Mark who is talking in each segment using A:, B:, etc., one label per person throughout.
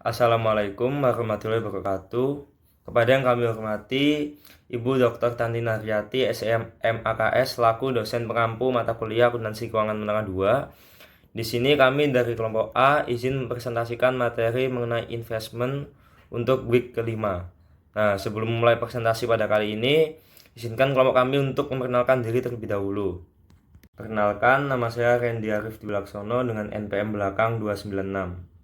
A: Assalamualaikum warahmatullahi wabarakatuh. Kepada yang kami hormati, Ibu Dr. Tanti Naryati, SMAKS, selaku dosen pengampu mata kuliah akuntansi keuangan menengah 2. Di sini kami dari kelompok A izin mempresentasikan materi mengenai investment untuk week kelima. Nah, sebelum memulai presentasi pada kali ini, izinkan kelompok kami untuk memperkenalkan diri terlebih dahulu. Perkenalkan, nama saya Randy Arif Dwilaksono dengan NPM belakang 296.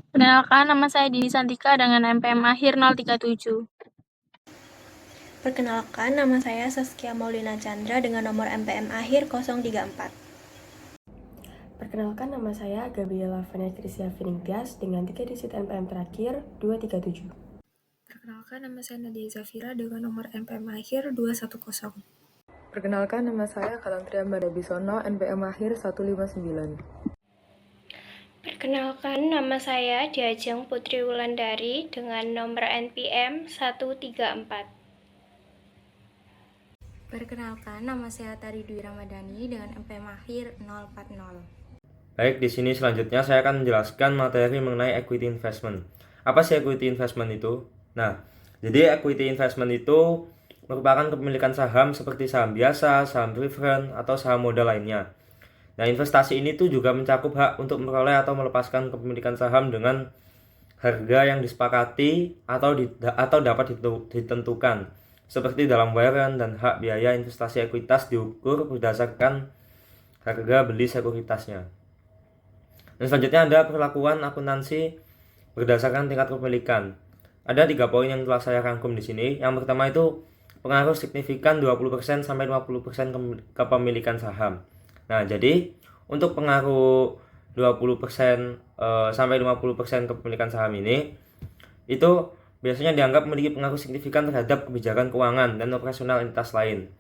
B: Perkenalkan, nama saya Dini Santika dengan NPM akhir 037.
C: Perkenalkan, nama saya Saskia Maulina Chandra dengan nomor MPM akhir 034.
D: Perkenalkan, nama saya Gabriela Vania Krisia Finingtyas dengan 3 digit NPM terakhir 237.
E: Perkenalkan, nama saya Nadia Zafira dengan nomor MPM akhir 210.
F: Perkenalkan, nama saya Kalantria Madabisono, NPM akhir 159.
G: Perkenalkan, nama saya Diajeng Putri Wulandari dengan nomor NPM 134.
H: Perkenalkan, nama saya Tari Dwi Ramadhani dengan MPM akhir 040.
A: Baik, di sini selanjutnya saya akan menjelaskan materi mengenai equity investment. Apa sih equity investment itu? Nah, jadi equity investment itu merupakan kepemilikan saham seperti saham biasa, saham preferred, atau saham modal lainnya. Nah, investasi ini tuh juga mencakup hak untuk memperoleh atau melepaskan kepemilikan saham dengan harga yang disepakati atau dapat ditentukan, seperti dalam warrant, dan hak biaya investasi ekuitas diukur berdasarkan harga beli sekuritasnya. Dan selanjutnya ada perlakuan akuntansi berdasarkan tingkat kepemilikan. Ada 3 poin yang telah saya rangkum di sini. Yang pertama itu pengaruh signifikan 20% sampai 50% kepemilikan saham. Nah, jadi untuk pengaruh 20% sampai 50% kepemilikan saham ini itu biasanya dianggap memiliki pengaruh signifikan terhadap kebijakan keuangan dan operasional entitas lain.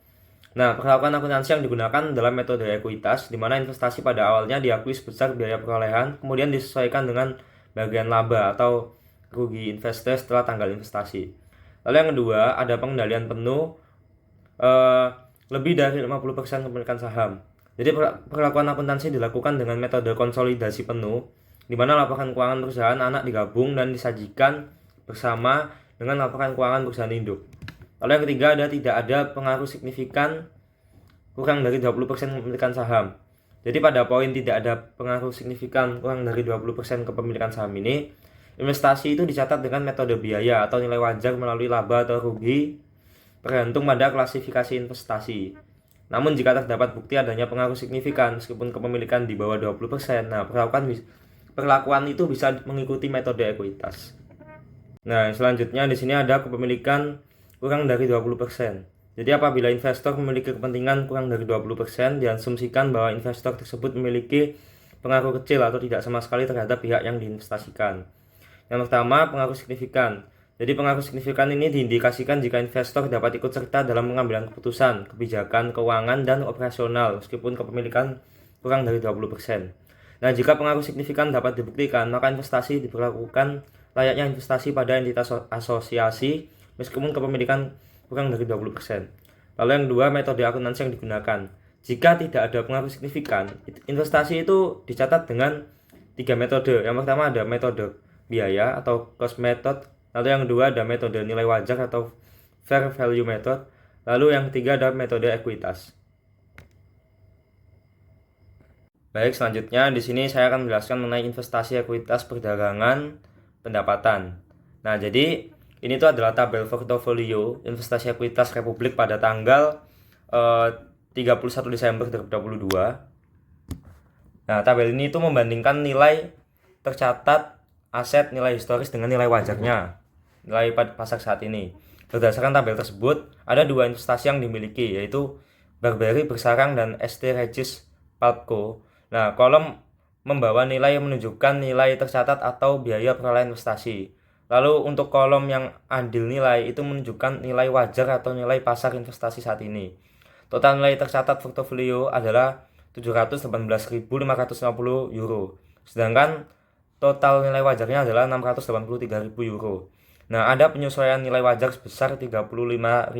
A: Nah, perlakuan akuntansi yang digunakan dalam metode ekuitas, di mana investasi pada awalnya diakui sebesar biaya perolehan, kemudian disesuaikan dengan bagian laba atau rugi investor setelah tanggal investasi. Lalu yang kedua, ada pengendalian penuh lebih dari 50% kepemilikan saham. Jadi perlakuan akuntansi dilakukan dengan metode konsolidasi penuh, di mana laporan keuangan perusahaan anak digabung dan disajikan bersama dengan laporan keuangan perusahaan induk. Lalu yang ketiga, tidak ada pengaruh signifikan kurang dari 20% kepemilikan saham. Jadi pada poin tidak ada pengaruh signifikan kurang dari 20% kepemilikan saham ini, investasi itu dicatat dengan metode biaya atau nilai wajar melalui laba atau rugi tergantung pada klasifikasi investasi. Namun jika terdapat bukti adanya pengaruh signifikan meskipun kepemilikan di bawah 20%, nah perlakuan itu bisa mengikuti metode ekuitas. Nah, selanjutnya di sini ada kepemilikan kurang dari 20%. Jadi apabila investor memiliki kepentingan kurang dari 20%, diasumsikan bahwa investor tersebut memiliki pengaruh kecil atau tidak sama sekali terhadap pihak yang diinvestasikan. Yang pertama, pengaruh signifikan. Jadi pengaruh signifikan ini diindikasikan jika investor dapat ikut serta dalam pengambilan keputusan, kebijakan, keuangan, dan operasional meskipun kepemilikan kurang dari 20%. Nah, jika pengaruh signifikan dapat dibuktikan, maka investasi diperlakukan layaknya investasi pada entitas asosiasi meskipun kepemilikan kurang dari 20%. Lalu yang kedua, metode akuntansi yang digunakan. Jika tidak ada pengaruh signifikan, investasi itu dicatat dengan 3 metode. Yang pertama ada metode biaya atau cost method. Lalu yang kedua ada metode nilai wajar atau fair value method. Lalu yang ketiga ada metode ekuitas. Baik, selanjutnya di sini saya akan menjelaskan mengenai investasi ekuitas perdagangan pendapatan. Nah, jadi ini tuh adalah tabel portofolio investasi ekuitas Republik pada tanggal 31 Desember 2022. Nah, tabel ini tuh membandingkan nilai tercatat aset nilai historis dengan nilai wajarnya, nilai pasar saat ini. Berdasarkan tabel tersebut, ada 2 investasi yang dimiliki, yaitu Barberi Bersarang dan ST Regis Palpco. Nah, kolom membawa nilai yang menunjukkan nilai tercatat atau biaya perolehan investasi. Lalu untuk kolom yang adil nilai itu menunjukkan nilai wajar atau nilai pasar investasi saat ini. Total nilai tercatat portofolio adalah 718.550 euro. Sedangkan total nilai wajarnya adalah 683.000 euro. Nah, ada penyesuaian nilai wajar sebesar 35.550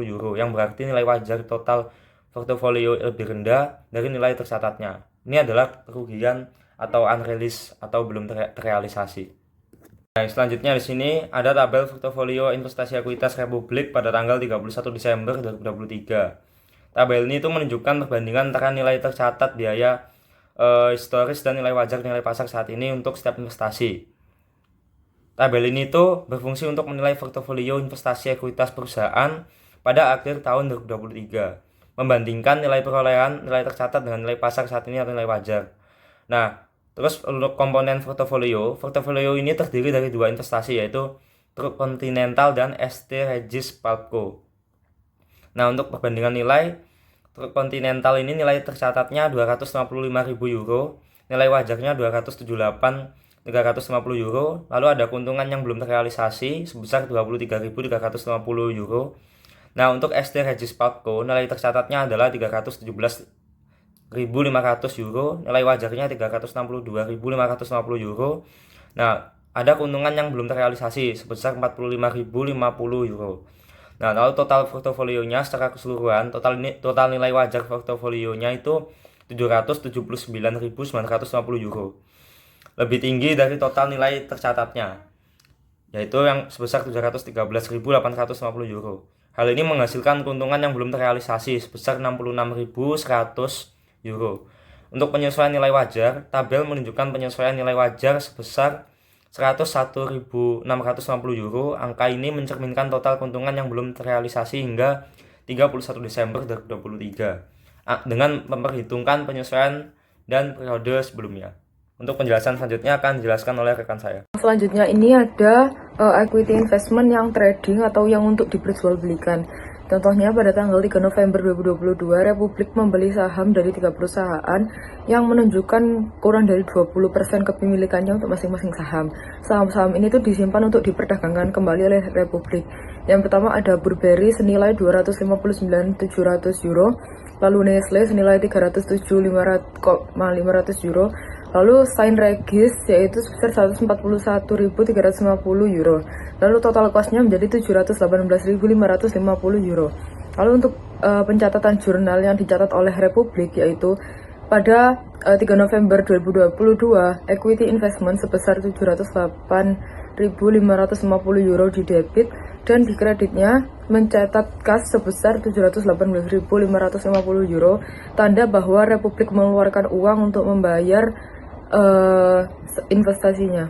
A: euro, yang berarti nilai wajar total portofolio lebih rendah dari nilai tercatatnya. Ini adalah kerugian atau unreleased atau belum terrealisasi. Nah, selanjutnya di sini ada tabel portofolio investasi ekuitas Republik pada tanggal 31 Desember 2023. Tabel ini itu menunjukkan perbandingan antara nilai tercatat biaya historis dan nilai wajar nilai pasar saat ini untuk setiap investasi. Tabel ini itu berfungsi untuk menilai portofolio investasi ekuitas perusahaan pada akhir tahun 2023, membandingkan nilai perolehan nilai tercatat dengan nilai pasar saat ini atau nilai wajar. Nah, terus untuk komponen portofolio ini terdiri dari dua investasi, yaitu Truk Continental dan ST Regis Palco. Nah, untuk perbandingan nilai, Truk Continental ini nilai tercatatnya 255.000 euro, nilai wajarnya 278.350 euro, lalu ada keuntungan yang belum terrealisasi sebesar 23.350 euro. Nah, untuk ST Regis Palco, nilai tercatatnya adalah 317.500 euro, nilai wajarnya 362.550 euro. Nah, ada keuntungan yang belum terrealisasi sebesar 45.050 euro. Nah, lalu total portofolionya secara keseluruhan, total nilai wajar portofolionya itu 779.950 euro. Lebih tinggi dari total nilai tercatatnya, yaitu yang sebesar 713.850 euro. Hal ini menghasilkan keuntungan yang belum terrealisasi sebesar 66.100 euro. Untuk penyesuaian nilai wajar, tabel menunjukkan penyesuaian nilai wajar sebesar 101.650 euro. Angka ini mencerminkan total keuntungan yang belum terrealisasi hingga 31 Desember 2023 dengan memperhitungkan penyesuaian dan periode sebelumnya. Untuk penjelasan selanjutnya akan dijelaskan oleh rekan saya.
F: Selanjutnya ini ada equity investment yang trading atau yang untuk diperjualbelikan. Contohnya pada tanggal 3 November 2022, Republik membeli saham dari 3 perusahaan yang menunjukkan kurang dari 20% kepemilikannya untuk masing-masing saham. Saham-saham ini tuh disimpan untuk diperdagangkan kembali oleh Republik. Yang pertama ada Burberry senilai 259.700 euro, lalu Nestle senilai 307.500 euro, lalu Saint Regis yaitu sebesar 141.350 euro. Lalu total cost-nya menjadi 718.550 euro. Lalu untuk pencatatan jurnal yang dicatat oleh Republik yaitu pada 3 November 2022, equity investment sebesar 708.550 euro di debit dan di kreditnya mencatat kas sebesar 718.550 euro, tanda bahwa Republik mengeluarkan uang untuk membayar investasinya.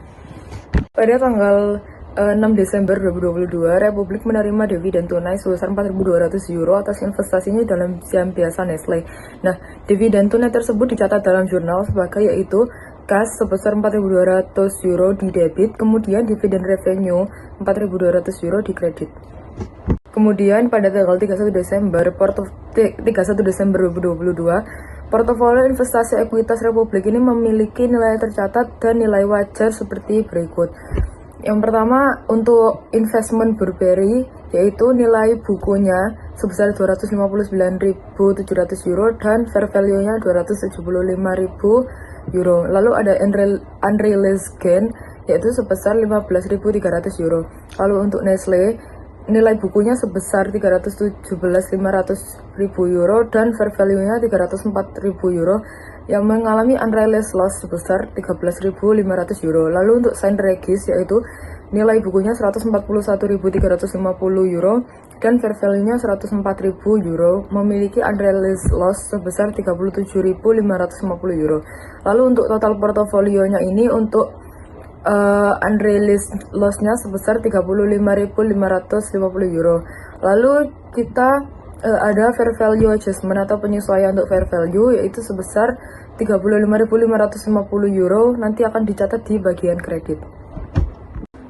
F: Pada tanggal 6 Desember 2022, Republik menerima dividen tunai sebesar 4.200 euro atas investasinya dalam saham biasa Nestle. Nah, dividen tunai tersebut dicatat dalam jurnal sebagai yaitu kas sebesar 4.200 euro di debit, kemudian dividen revenue 4.200 euro di kredit. Kemudian pada tanggal 31 Desember 2022, portofolio investasi ekuitas Republik ini memiliki nilai tercatat dan nilai wajar seperti berikut. Yang pertama untuk investment Burberry, yaitu nilai bukunya sebesar 259.700 euro dan fair value-nya 275.000 euro. Lalu ada unrealized gain yaitu sebesar 15.300 euro. Lalu untuk Nestle, nilai bukunya sebesar 317.500 euro dan fair value-nya 304.000 euro yang mengalami unrealized loss sebesar 13.500 euro. Lalu untuk Saint Regis yaitu nilai bukunya 141.350 euro dan fair value-nya 104.000 euro, memiliki unrealized loss sebesar 37.550 euro. Lalu untuk total portofolionya ini untuk unrealized loss-nya sebesar 35.550 euro. Lalu kita ada fair value adjustment atau penyesuaian untuk fair value yaitu sebesar 35.550 euro, nanti akan dicatat di bagian kredit.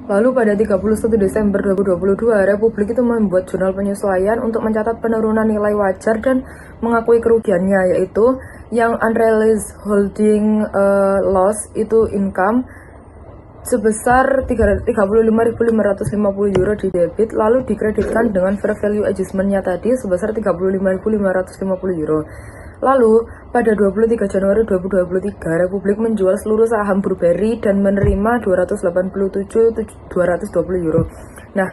F: Lalu pada 31 Desember 2022, Republik itu membuat jurnal penyesuaian untuk mencatat penurunan nilai wajar dan mengakui kerugiannya, yaitu yang unrealized holding loss itu income sebesar 35.550 euro di debit, lalu dikreditkan dengan fair value adjustment-nya tadi sebesar 35.550 euro. Lalu, pada 23 Januari 2023, Republik menjual seluruh saham Burberry dan menerima 287.220 euro. Nah,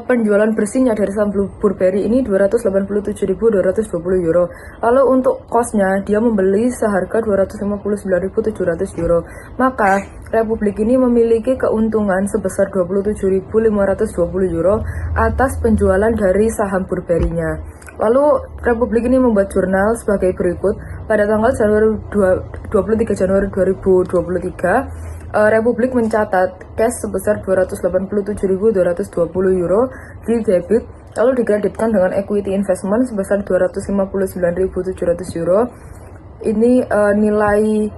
F: penjualan bersihnya dari saham Burberry ini 287.220 euro. Lalu untuk cost-nya dia membeli seharga 259.700 euro. Maka Republik ini memiliki keuntungan sebesar 27.520 euro atas penjualan dari saham Burberry-nya. Lalu Republik ini membuat jurnal sebagai berikut. Pada tanggal 23 Januari 2023, Republik mencatat cash sebesar 287.220 euro di debit, lalu dikreditkan dengan equity investment sebesar 259.700 euro. Ini nilai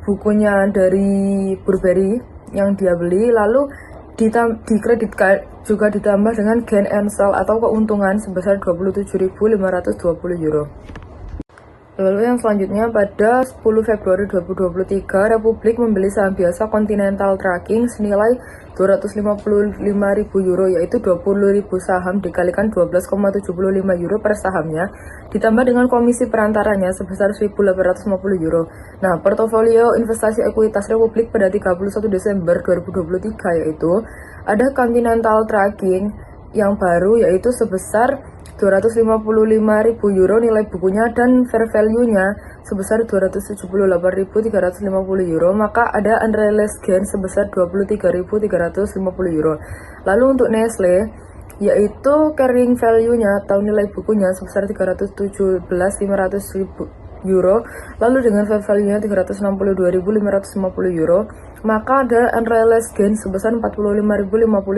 F: bukunya dari Burberry yang dia beli, lalu dikreditkan juga ditambah dengan gain and sell atau keuntungan sebesar 27.520 euro. Lalu yang selanjutnya pada 10 Februari 2023, Republik membeli saham biasa Continental Tracking senilai 255.000 euro, yaitu 20.000 saham dikalikan 12,75 euro per sahamnya, ditambah dengan komisi perantaranya sebesar 1.850 euro. Nah, portofolio investasi ekuitas Republik pada 31 Desember 2023 yaitu ada Continental Tracking yang baru yaitu sebesar 255.000 euro nilai bukunya dan fair value-nya sebesar 278.350 euro, maka ada unrealized gain sebesar 23.350 euro. Lalu untuk Nestle yaitu carrying value-nya atau nilai bukunya sebesar 317.500 euro, lalu dengan fair value-nya 362.550 euro, maka ada unrealized gain sebesar 45.050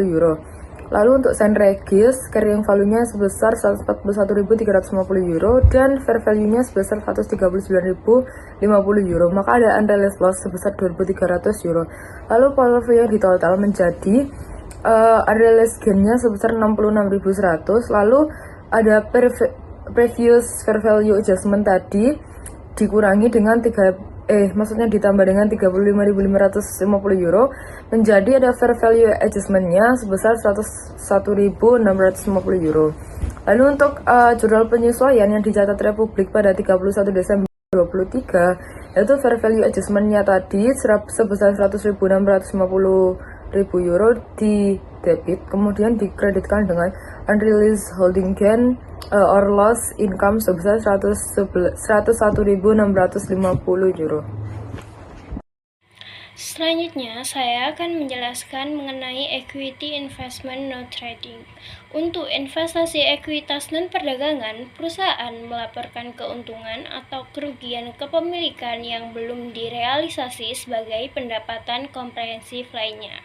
F: euro. Lalu untuk Saint Regis, carrying value-nya sebesar 141.350 euro dan fair value-nya sebesar 139.050 euro, maka ada unrealized loss sebesar 2.300 euro. Lalu portofolio di total menjadi unrealized gain-nya sebesar 66.100, lalu ada previous fair value adjustment tadi dikurangi dengan ditambah dengan 35.550 euro, menjadi ada fair value adjustment-nya sebesar 101.650 euro. Lalu untuk jurnal penyesuaian yang dicatat Republik pada 31 Desember 2023, yaitu fair value adjustment-nya tadi sebesar 100.650 euro di debit, kemudian dikreditkan dengan unrealized holding gain or loss income sebesar 101.650 euro.
G: Selanjutnya, saya akan menjelaskan mengenai equity investment non trading. Untuk investasi ekuitas non perdagangan, perusahaan melaporkan keuntungan atau kerugian kepemilikan yang belum direalisasi sebagai pendapatan komprehensif lainnya.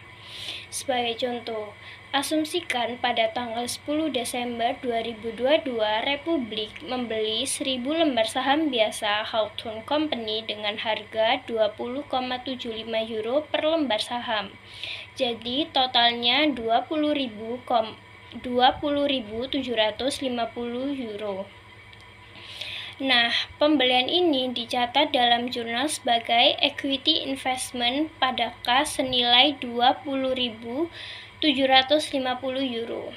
G: Sebagai contoh, asumsikan pada tanggal 10 Desember 2022 Republik membeli 1000 lembar saham biasa Hawthorne Company dengan harga 20,75 euro per lembar saham. Jadi totalnya 20.750 euro. Nah, pembelian ini dicatat dalam jurnal sebagai equity investment pada kas senilai 20.750 euro.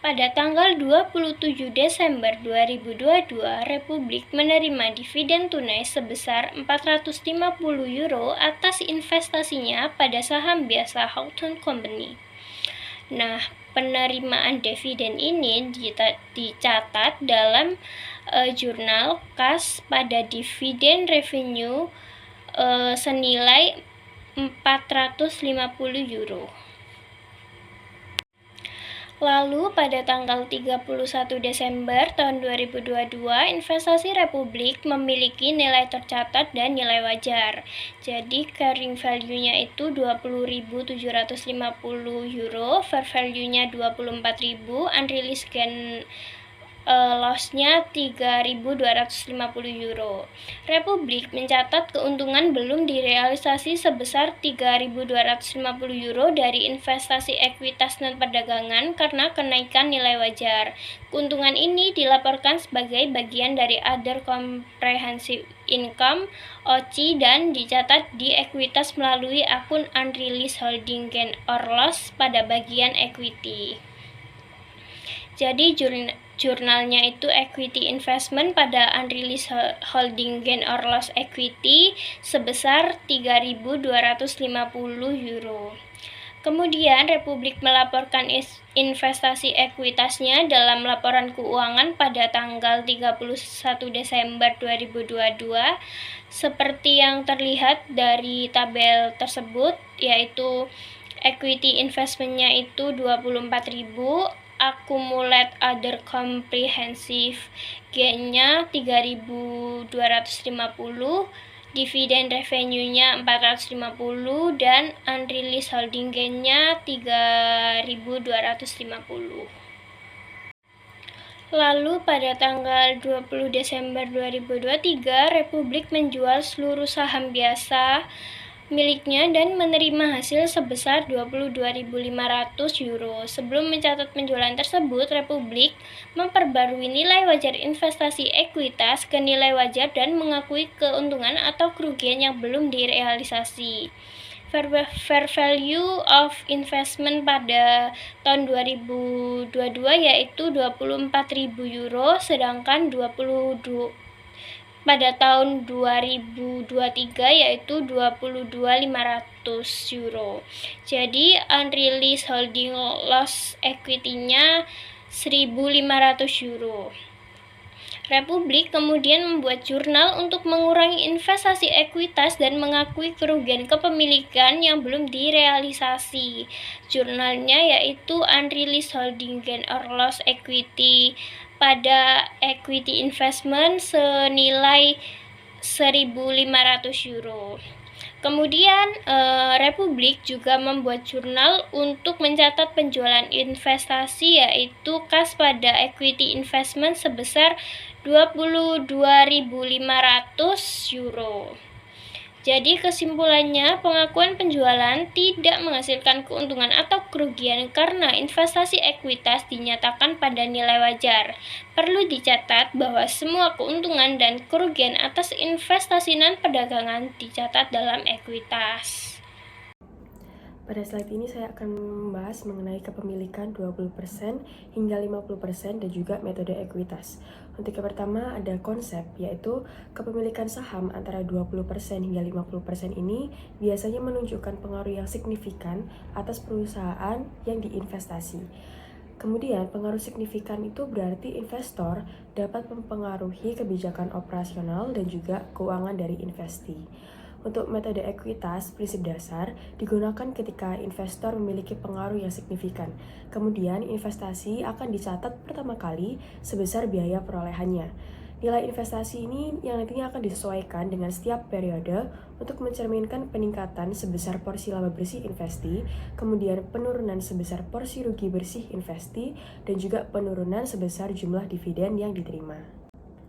G: Pada tanggal 27 Desember 2022, Republik menerima dividen tunai sebesar 450 euro atas investasinya pada saham biasa Hawthorne Company. Nah, penerimaan dividen ini dicatat dalam jurnal kas pada dividen revenue senilai 450 euro. Lalu pada tanggal 31 Desember tahun 2022, investasi Republik memiliki nilai tercatat dan nilai wajar. Jadi carrying value-nya itu 20.750 euro, fair value-nya 24.000, unrealized gain loss-nya 3.250 euro. Republik mencatat keuntungan belum direalisasi sebesar 3.250 euro dari investasi ekuitas non perdagangan karena kenaikan nilai wajar. Keuntungan ini dilaporkan sebagai bagian dari other comprehensive income (OCI) dan dicatat di ekuitas melalui akun unrealized holding gain or loss pada bagian equity. Jadi jurnalnya itu equity investment pada unrealized holding gain or loss equity sebesar 3.250 euro. Kemudian, Republik melaporkan investasi ekuitasnya dalam laporan keuangan pada tanggal 31 Desember 2022 seperti yang terlihat dari tabel tersebut, yaitu equity investment-nya itu 24.000, accumulate other comprehensive gain-nya 3.250, dividen revenue-nya 450, dan unreleased holding gain-nya 3.250. Lalu pada tanggal 20 Desember 2023, Republik menjual seluruh saham biasa miliknya dan menerima hasil sebesar 22.500 euro. Sebelum mencatat penjualan tersebut, Republik memperbarui nilai wajar investasi ekuitas ke nilai wajar dan mengakui keuntungan atau kerugian yang belum direalisasi. Fair value of investment pada tahun 2022 yaitu 24.000 euro, sedangkan pada tahun 2023 yaitu 22.500 euro. Jadi unreleased holding loss equity-nya 1.500 euro. Republik kemudian membuat jurnal untuk mengurangi investasi ekuitas dan mengakui kerugian kepemilikan yang belum direalisasi. Jurnalnya yaitu Unreleased Holding Gain or Loss Equity pada equity investment senilai 1.500 euro. Kemudian Republik juga membuat jurnal untuk mencatat penjualan investasi yaitu kas pada equity investment sebesar 22.500 euro. Jadi kesimpulannya, pengakuan penjualan tidak menghasilkan keuntungan atau kerugian karena investasi ekuitas dinyatakan pada nilai wajar. Perlu dicatat bahwa semua keuntungan dan kerugian atas investasi non-perdagangan dicatat dalam ekuitas.
D: Pada slide ini saya akan membahas mengenai kepemilikan 20% hingga 50% dan juga metode ekuitas. Untuk yang pertama ada konsep, yaitu kepemilikan saham antara 20% hingga 50% ini biasanya menunjukkan pengaruh yang signifikan atas perusahaan yang diinvestasi. Kemudian pengaruh signifikan itu berarti investor dapat mempengaruhi kebijakan operasional dan juga keuangan dari investi. Untuk metode ekuitas, prinsip dasar digunakan ketika investor memiliki pengaruh yang signifikan. Kemudian investasi akan dicatat pertama kali sebesar biaya perolehannya. Nilai investasi ini yang nantinya akan disesuaikan dengan setiap periode untuk mencerminkan peningkatan sebesar porsi laba bersih investi, kemudian penurunan sebesar porsi rugi bersih investi, dan juga penurunan sebesar jumlah dividen yang diterima.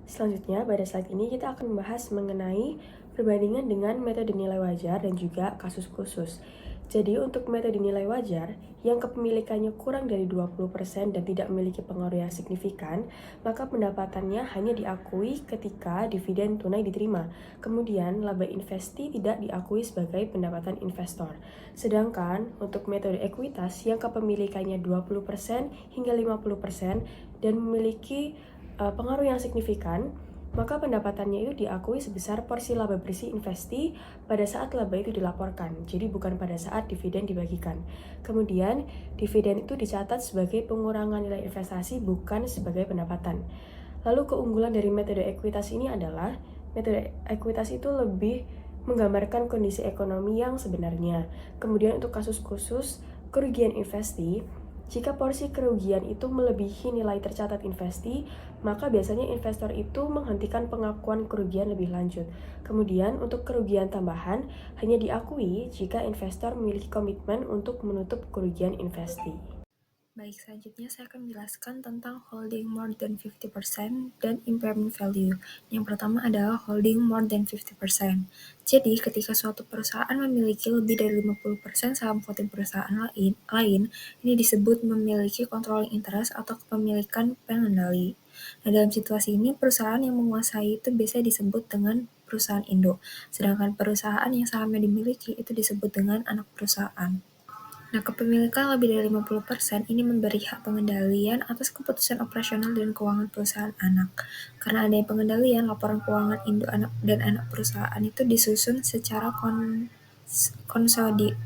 D: Selanjutnya, pada slide ini kita akan membahas mengenai perbandingan dengan metode nilai wajar dan juga kasus khusus. Jadi untuk metode nilai wajar yang kepemilikannya kurang dari 20% dan tidak memiliki pengaruh yang signifikan, maka pendapatannya hanya diakui ketika dividen tunai diterima. Kemudian laba investi tidak diakui sebagai pendapatan investor. Sedangkan untuk metode ekuitas yang kepemilikannya 20% hingga 50% dan memiliki pengaruh yang signifikan, maka pendapatannya itu diakui sebesar porsi laba bersih investi pada saat laba itu dilaporkan, jadi bukan pada saat dividen dibagikan. Kemudian, dividen itu dicatat sebagai pengurangan nilai investasi, bukan sebagai pendapatan. Lalu keunggulan dari metode ekuitas ini adalah, metode ekuitas itu lebih menggambarkan kondisi ekonomi yang sebenarnya. Kemudian untuk kasus khusus, kerugian investi, jika porsi kerugian itu melebihi nilai tercatat investi, maka biasanya investor itu menghentikan pengakuan kerugian lebih lanjut. Kemudian untuk kerugian tambahan hanya diakui jika investor memiliki komitmen untuk menutup kerugian investi.
E: Baik, selanjutnya saya akan menjelaskan tentang holding more than 50% dan impairment value. Yang pertama adalah holding more than 50%. Jadi, ketika suatu perusahaan memiliki lebih dari 50% saham voting perusahaan lain, ini disebut memiliki controlling interest atau kepemilikan pengendali. Nah, dalam situasi ini, perusahaan yang menguasai itu biasanya disebut dengan perusahaan induk, sedangkan perusahaan yang sahamnya dimiliki itu disebut dengan anak perusahaan. Nah, kepemilikan lebih dari 50% ini memberi hak pengendalian atas keputusan operasional dan keuangan perusahaan anak. Karena adanya pengendalian, laporan keuangan induk dan anak perusahaan itu disusun secara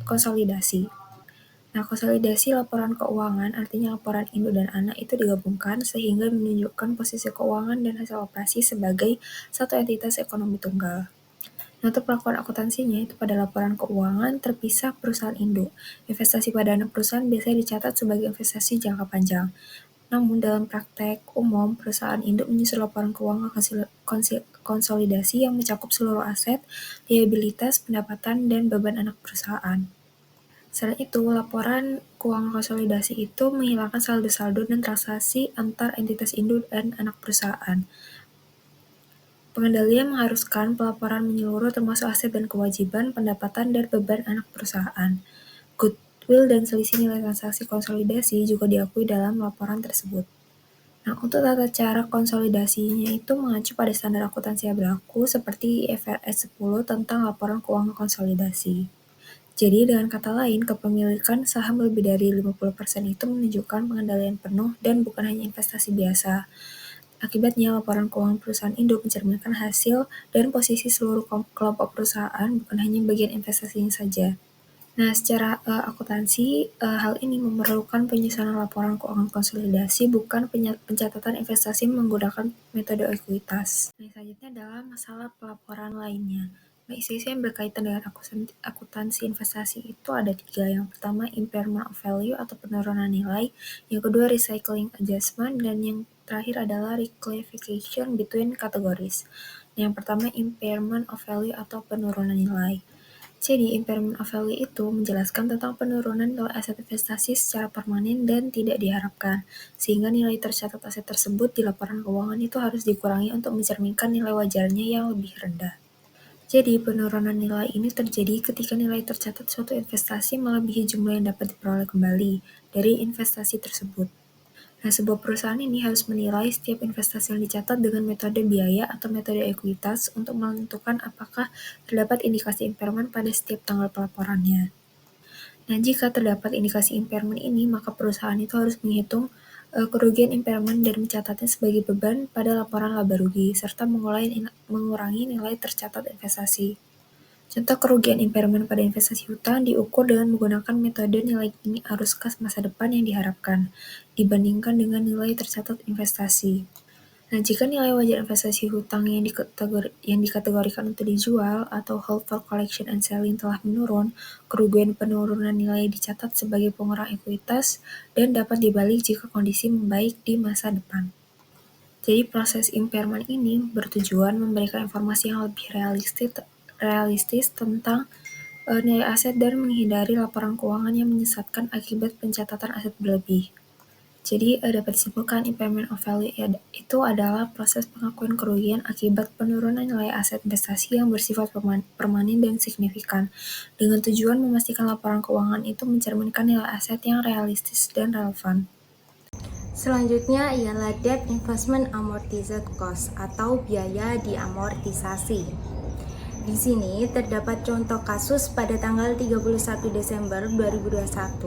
E: konsolidasi. Nah, konsolidasi laporan keuangan artinya laporan induk dan anak itu digabungkan sehingga menunjukkan posisi keuangan dan hasil operasi sebagai satu entitas ekonomi tunggal. Nah, untuk pelakuan akuntansinya itu pada laporan keuangan terpisah perusahaan induk. Investasi pada anak perusahaan biasanya dicatat sebagai investasi jangka panjang. Namun dalam praktek umum, perusahaan induk menyusun laporan keuangan konsolidasi yang mencakup seluruh aset, liabilitas, pendapatan, dan beban anak perusahaan. Selain itu, laporan keuangan konsolidasi itu menghilangkan saldo-saldo dan transaksi antar entitas induk dan anak perusahaan. Pengendalian mengharuskan pelaporan menyeluruh termasuk aset dan kewajiban, pendapatan, dan beban anak perusahaan. Goodwill dan selisih nilai transaksi konsolidasi juga diakui dalam laporan tersebut. Nah, untuk tata cara konsolidasinya itu mengacu pada standar akuntansi yang berlaku seperti IFRS 10 tentang laporan keuangan konsolidasi. Jadi, dengan kata lain, kepemilikan saham lebih dari 50% itu menunjukkan pengendalian penuh dan bukan hanya investasi biasa. Akibatnya, laporan keuangan perusahaan induk mencerminkan hasil dan posisi seluruh kelompok perusahaan, bukan hanya bagian investasinya saja. Nah, secara akuntansi, hal ini memerlukan penyusunan laporan keuangan konsolidasi, bukan pencatatan investasi menggunakan metode ekuitas. Nah, selanjutnya adalah masalah pelaporan lainnya. Nah, isu-isu yang berkaitan dengan akuntansi investasi itu ada 3. Yang pertama, impairment of value atau penurunan nilai. Yang kedua, recycling adjustment. Dan yang terakhir adalah reclassification between categories. Nah, yang pertama, impairment of value atau penurunan nilai. Jadi, impairment of value itu menjelaskan tentang penurunan nilai aset investasi secara permanen dan tidak diharapkan, sehingga nilai tercatat aset tersebut di laporan keuangan itu harus dikurangi untuk mencerminkan nilai wajarnya yang lebih rendah. Jadi, penurunan nilai ini terjadi ketika nilai tercatat suatu investasi melebihi jumlah yang dapat diperoleh kembali dari investasi tersebut. Nah, sebuah perusahaan ini harus menilai setiap investasi yang dicatat dengan metode biaya atau metode ekuitas untuk menentukan apakah terdapat indikasi impairment pada setiap tanggal pelaporannya. Nah, jika terdapat indikasi impairment ini, maka perusahaan itu harus menghitung kerugian impairment dan mencatatnya sebagai beban pada laporan laba rugi, serta mengurangi nilai tercatat investasi. Contoh kerugian impairment pada investasi hutang diukur dengan menggunakan metode nilai kini arus kas masa depan yang diharapkan, dibandingkan dengan nilai tercatat investasi. Nah, jika nilai wajar investasi hutang yang dikategorikan untuk dijual atau hold for collection and selling telah menurun, kerugian penurunan nilai dicatat sebagai pengurang ekuitas dan dapat dibalik jika kondisi membaik di masa depan. Jadi, proses impairment ini bertujuan memberikan informasi yang lebih realistis tentang nilai aset dan menghindari laporan keuangan yang menyesatkan akibat pencatatan aset berlebih. Jadi, dapat disimpulkan impairment of value itu adalah proses pengakuan kerugian akibat penurunan nilai aset investasi yang bersifat permanen dan signifikan, dengan tujuan memastikan laporan keuangan itu mencerminkan nilai aset yang realistis dan relevan.
H: Selanjutnya ialah debt investment amortized cost atau biaya diamortisasi. Di sini terdapat contoh kasus pada tanggal 31 Desember 2021,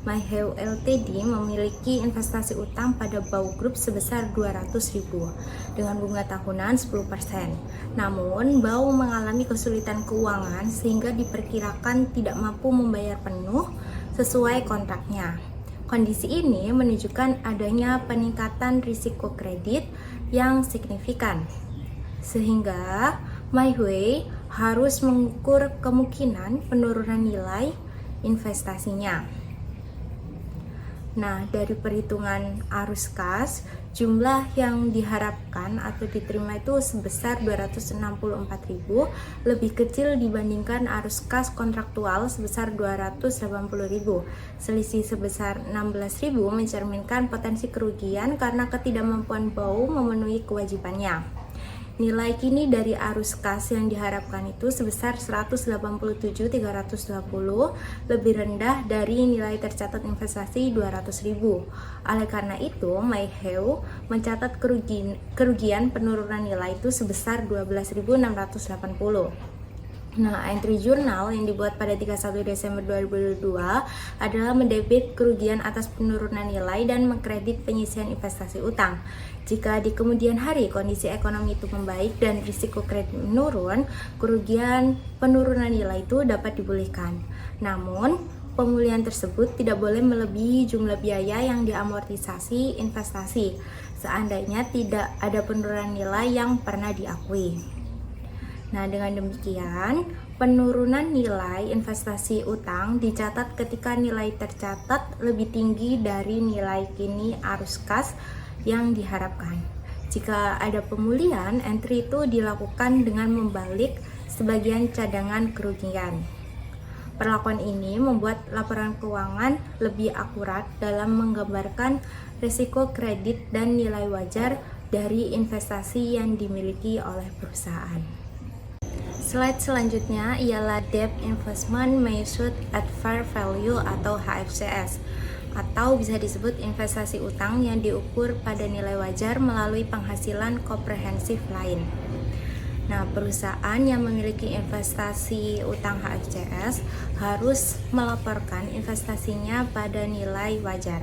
H: MyHeu Ltd memiliki investasi utang pada Bau Group sebesar 200.000 dengan bunga tahunan 10%. Namun, Bau mengalami kesulitan keuangan sehingga diperkirakan tidak mampu membayar penuh sesuai kontraknya. Kondisi ini menunjukkan adanya peningkatan risiko kredit yang signifikan, sehingga MyHeu harus mengukur kemungkinan penurunan nilai investasinya. Nah, dari perhitungan arus kas, jumlah yang diharapkan atau diterima itu sebesar 264.000, lebih kecil dibandingkan arus kas kontraktual sebesar 280.000. Selisih sebesar 16.000 mencerminkan potensi kerugian karena ketidakmampuan Bau memenuhi kewajibannya. Nilai kini dari arus kas yang diharapkan itu sebesar 187.320, lebih rendah dari nilai tercatat investasi 200.000. Oleh karena itu, MyHeu mencatat kerugian penurunan nilai itu sebesar 12.680. Nah, entry jurnal yang dibuat pada 31 Desember 2022 adalah mendebit kerugian atas penurunan nilai dan mengkredit penyisian investasi utang. Jika di kemudian hari kondisi ekonomi itu membaik dan risiko kredit menurun, kerugian penurunan nilai itu dapat dipulihkan. Namun, pemulihan tersebut tidak boleh melebihi jumlah biaya yang diamortisasi investasi, seandainya tidak ada penurunan nilai yang pernah diakui. Nah, dengan demikian, penurunan nilai investasi utang dicatat ketika nilai tercatat lebih tinggi dari nilai kini arus kas yang diharapkan. Jika ada pemulihan, entry itu dilakukan dengan membalik sebagian cadangan kerugian. Perlakuan ini membuat laporan keuangan lebih akurat dalam menggambarkan risiko kredit dan nilai wajar dari investasi yang dimiliki oleh perusahaan. Slide selanjutnya ialah Debt Investment Measured at Fair Value atau HFCS, atau bisa disebut investasi utang yang diukur pada nilai wajar melalui penghasilan komprehensif lain. Nah, perusahaan yang memiliki investasi utang HFCS harus melaporkan investasinya pada nilai wajar.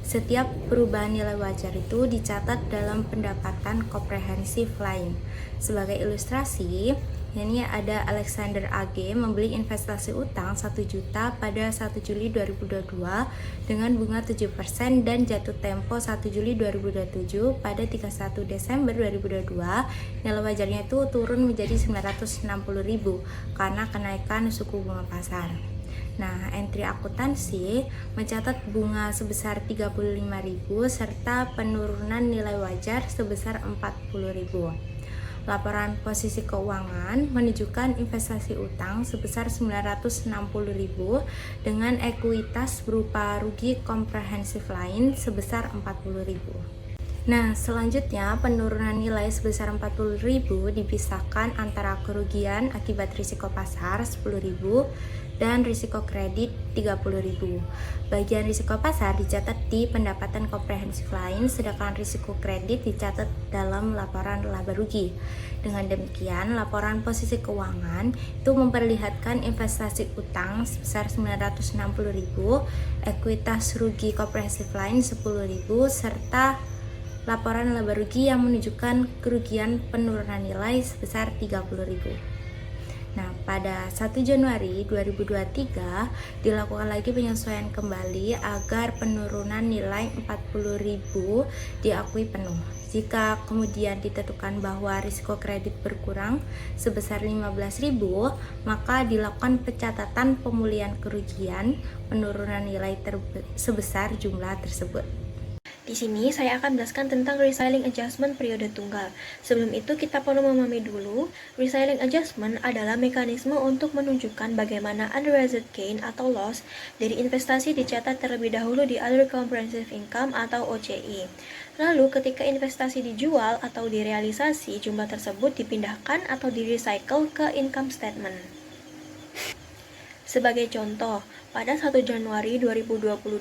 H: Setiap perubahan nilai wajar itu dicatat dalam pendapatan komprehensif lain. Sebagai ilustrasi, ini ada Alexander AG membeli investasi utang 1 juta pada 1 Juli 2022 dengan bunga 7% dan jatuh tempo 1 Juli 2027 pada 31 Desember 2022 nilai wajarnya itu turun menjadi 960.000 karena kenaikan suku bunga pasar. Nah, entry akuntansi mencatat bunga sebesar 35.000 serta penurunan nilai wajar sebesar 40.000. Laporan posisi keuangan menunjukkan investasi utang sebesar 960.000 dengan ekuitas berupa rugi komprehensif lain sebesar 40.000. Nah, selanjutnya penurunan nilai sebesar 40.000 dipisahkan antara kerugian akibat risiko pasar 10.000 dan risiko kredit 30.000. Bagian risiko pasar dicatat di pendapatan komprehensif lain, sedangkan risiko kredit dicatat dalam laporan laba rugi. Dengan demikian, laporan posisi keuangan itu memperlihatkan investasi utang sebesar 960.000, ekuitas rugi komprehensif lain 10.000, serta laporan laba rugi yang menunjukkan kerugian penurunan nilai sebesar 30.000. Nah, pada 1 Januari 2023 dilakukan lagi penyesuaian kembali agar penurunan nilai 40.000 diakui penuh. Jika kemudian ditentukan bahwa risiko kredit berkurang sebesar 15.000, maka dilakukan pencatatan pemulihan kerugian penurunan nilai sebesar jumlah tersebut.
C: Di sini saya akan menjelaskan tentang reselling adjustment periode tunggal. Sebelum itu kita perlu memahami dulu, reselling adjustment adalah mekanisme untuk menunjukkan bagaimana unrealized gain atau loss dari investasi dicatat terlebih dahulu di Other Comprehensive Income atau OCI. Lalu ketika investasi dijual atau direalisasi, jumlah tersebut dipindahkan atau di-recycle ke income statement. Sebagai contoh, pada 1 Januari 2022,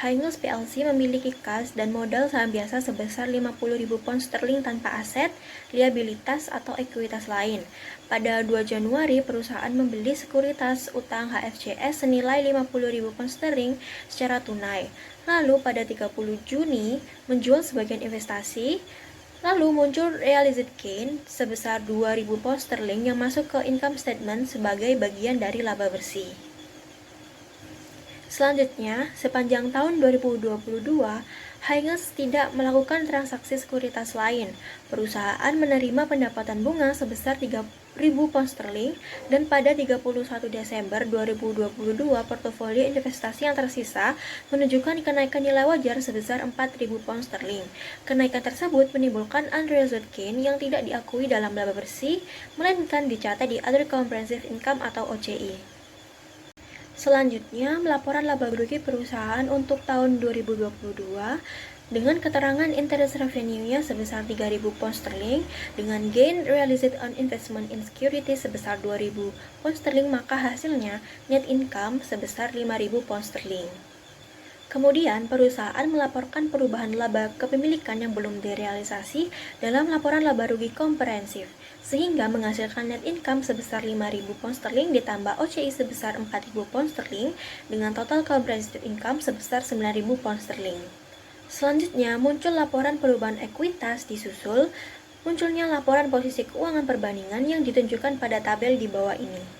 C: Heinz PLC memiliki kas dan modal saham biasa sebesar 50.000 pound sterling tanpa aset, liabilitas, atau ekuitas lain. Pada 2 Januari, perusahaan membeli sekuritas utang HFCS senilai 50.000 pound sterling secara tunai. Lalu pada 30 Juni, menjual sebagian investasi. Lalu muncul realized gain sebesar 2.000 pound sterling yang masuk ke income statement sebagai bagian dari laba bersih. Selanjutnya, sepanjang tahun 2022, Heinz tidak melakukan transaksi sekuritas lain. Perusahaan menerima pendapatan bunga sebesar 3.000 pound sterling dan pada 31 Desember 2022 portofolio investasi yang tersisa menunjukkan kenaikan nilai wajar sebesar 4.000 pound sterling. Kenaikan tersebut menimbulkan unrealized gain yang tidak diakui dalam laba bersih, melainkan dicatat di Other Comprehensive Income atau OCI. Selanjutnya, laporan laba rugi perusahaan untuk tahun 2022 dengan keterangan interest revenue-nya sebesar 3.000 pound sterling dengan gain realized on investment in securities sebesar 2.000 pound sterling, maka hasilnya net income sebesar 5.000 pound sterling. Kemudian, perusahaan melaporkan perubahan laba kepemilikan yang belum direalisasi dalam laporan laba rugi komprehensif, sehingga menghasilkan net income sebesar 5.000 pound sterling ditambah OCI sebesar 4.000 pound sterling dengan total comprehensive income sebesar 9.000 pound sterling. Selanjutnya, muncul laporan perubahan ekuitas disusul munculnya laporan posisi keuangan perbandingan yang ditunjukkan pada tabel di bawah ini.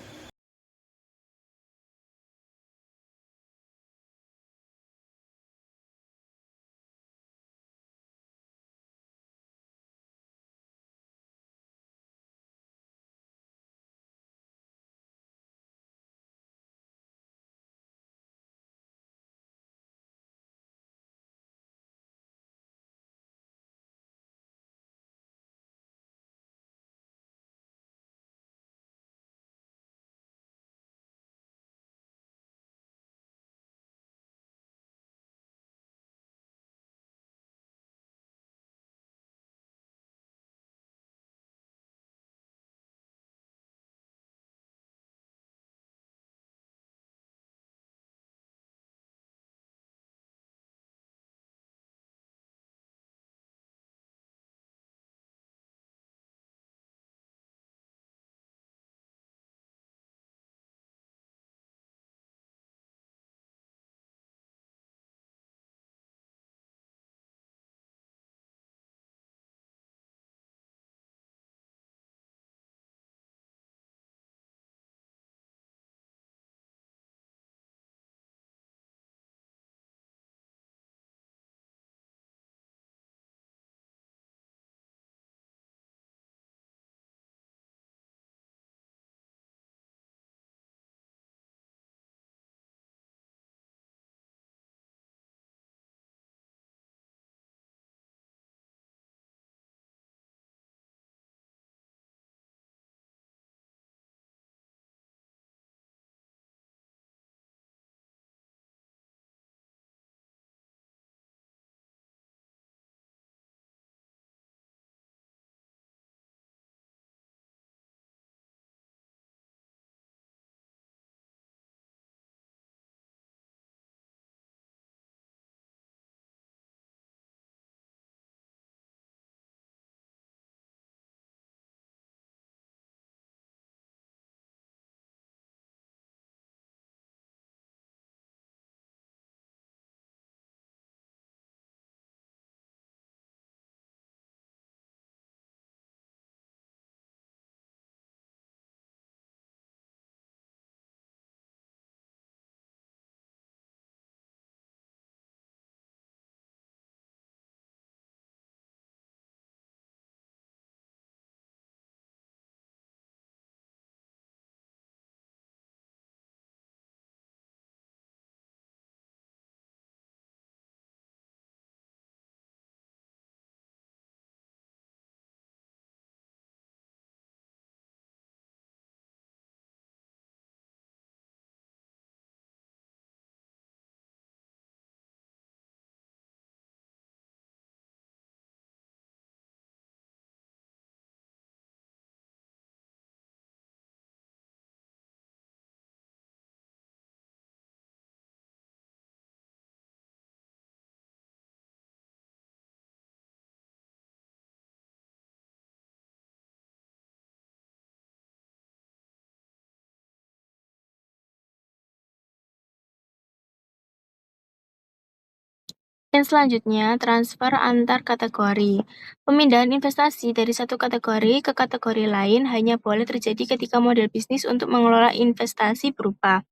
B: Yang selanjutnya, transfer antar kategori. Pemindahan investasi dari satu kategori ke kategori lain hanya boleh terjadi ketika model bisnis untuk mengelola investasi berubah.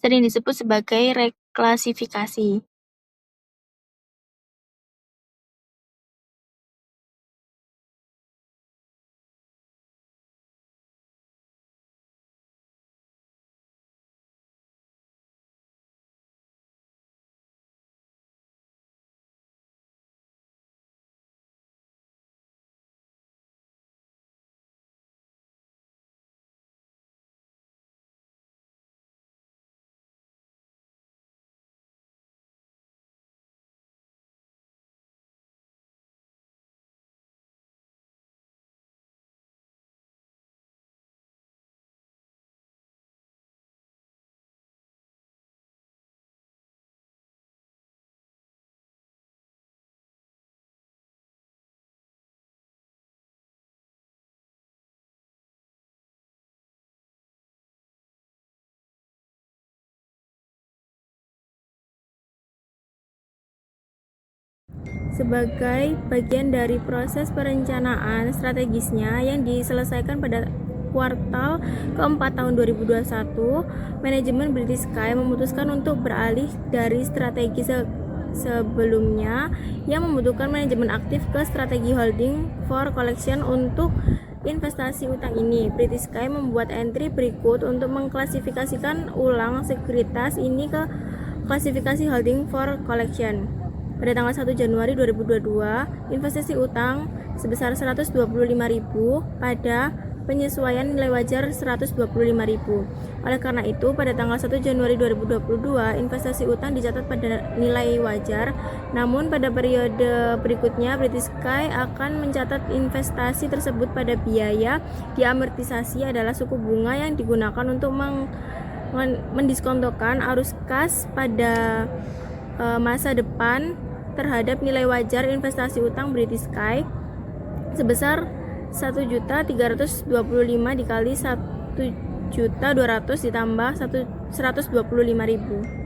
B: Sering disebut sebagai reklasifikasi. Sebagai bagian dari proses perencanaan strategisnya yang diselesaikan pada kuartal keempat tahun 2021, manajemen British Sky memutuskan untuk beralih dari strategi sebelumnya yang membutuhkan manajemen aktif ke strategi holding for collection untuk investasi utang ini. British Sky membuat entry berikut untuk mengklasifikasikan ulang sekuritas ini ke klasifikasi holding for collection. Pada tanggal 1 Januari 2022, investasi utang sebesar 125.000 pada penyesuaian nilai wajar 125.000. Oleh karena itu, pada tanggal 1 Januari 2022, investasi utang dicatat pada nilai wajar. Namun pada periode berikutnya, British Sky akan mencatat investasi tersebut pada biaya diamortisasi adalah suku bunga yang digunakan untuk mendiskontokan arus kas pada masa depan terhadap nilai wajar investasi utang British Sky sebesar 1.325 dikali 1.200 ditambah 125.000.